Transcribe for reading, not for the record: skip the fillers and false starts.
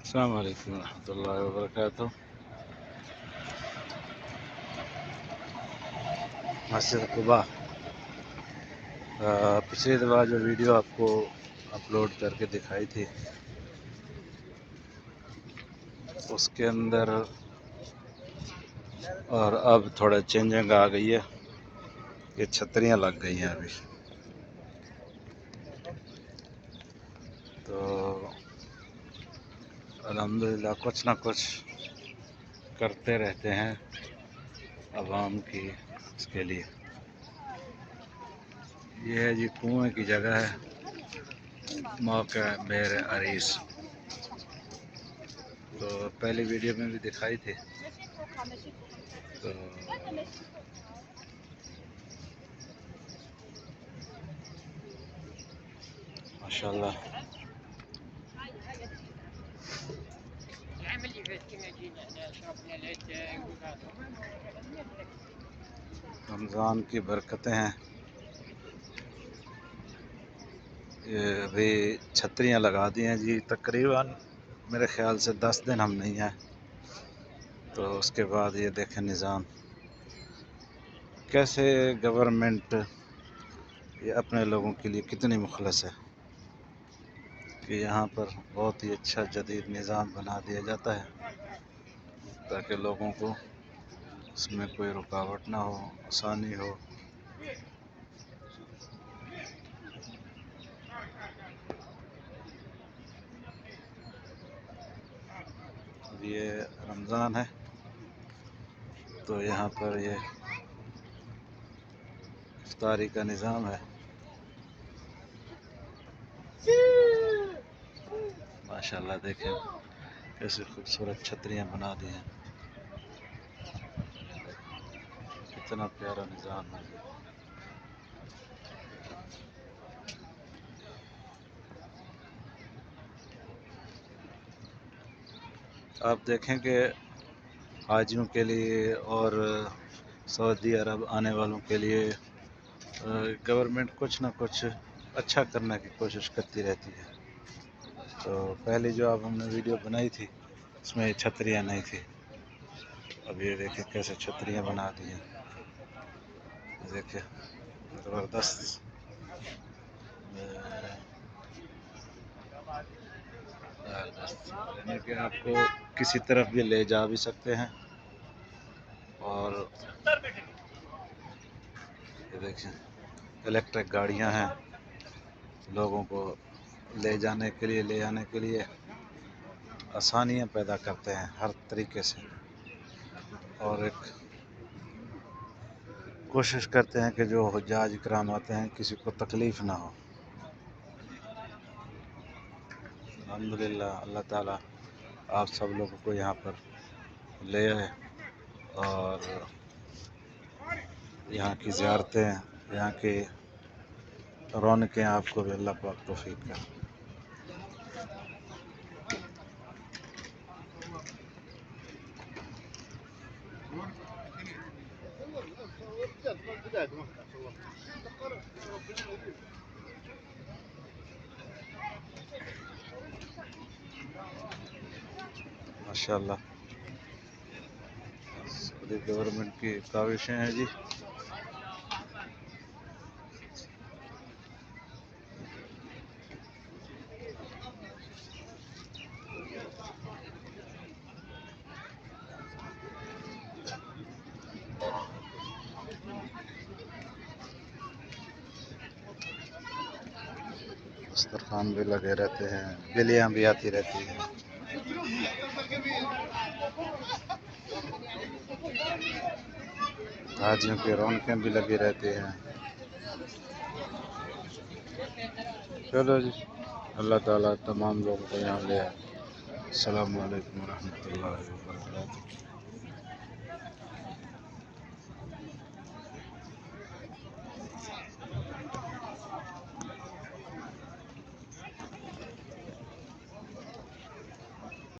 السلام علیکم ورحمۃ اللہ وبرکاتہ۔ مسجد قباء پچھلی دفعہ جو ویڈیو آپ کو اپلوڈ کر کے دکھائی تھی اس کے اندر اور اب تھوڑا چینجنگ آ گئی ہے، یہ چھتریاں لگ گئی ہیں ابھی، تو الحمدللہ کچھ نہ کچھ کرتے رہتے ہیں عوام کی اس کے لیے۔ یہ ہے جی کنویں کی جگہ ہے، موقع بیر عریس، تو پہلی ویڈیو میں بھی دکھائی تھی، تو ماشاءاللہ رمضان کی برکتیں ہیں۔ یہ ابھی چھتریاں لگا دی ہیں جی، تقریباً میرے خیال سے 10 دن ہم نہیں ہیں، تو اس کے بعد یہ دیکھیں نظام کیسے گورنمنٹ یہ اپنے لوگوں کے لیے کتنی مخلص ہے کہ یہاں پر بہت ہی اچھا جدید نظام بنا دیا جاتا ہے تاکہ لوگوں کو اس میں کوئی رکاوٹ نہ ہو، آسانی ہو۔ یہ رمضان ہے تو یہاں پر یہ افطاری کا نظام ہے، ماشاءاللہ دیکھیں کیسے خوبصورت چھتریاں بنا دی ہیں، کتنا پیارا نظام ہے۔ آپ دیکھیں کہ حاجیوں کے لیے اور سعودی عرب آنے والوں کے لیے گورنمنٹ کچھ نہ کچھ اچھا کرنے کی کوشش کرتی رہتی ہے۔ تو پہلے جو اب ہم نے ویڈیو بنائی تھی اس میں چھتریاں نہیں تھی، اب یہ دیکھیں کیسے چھتریاں بنا دی ہیں، دیکھیں زبردست، یعنی کہ آپ کو کسی طرف بھی لے جا بھی سکتے ہیں، اور یہ دیکھیں الیکٹرک گاڑیاں ہیں، لوگوں کو لے جانے کے لیے لے آنے کے لیے آسانیاں پیدا کرتے ہیں ہر طریقے سے، اور ایک کوشش کرتے ہیں کہ جو حجاج اکرام آتے ہیں کسی کو تکلیف نہ ہو۔ الحمدللہ اللہ تعالیٰ آپ سب لوگوں کو یہاں پر لے آئے اور یہاں کی زیارتیں، یہاں کی رونقیں آپ کو بھی اللہ پاک توفیق کرے۔ ماشاءاللہ سعودی گورنمنٹ کی کاوشیں ہیں جی۔ دسترخوان بھی لگے رہتے ہیں، بلیاں بھی آتی رہتی ہیں، حاجیوں کی رونقیں بھی لگی رہتی ہیں۔ چلو جی، اللہ تعالیٰ تمام لوگوں کو یہاں لے آئے۔ السلام علیکم ورحمۃ اللہ وبرکاتہ۔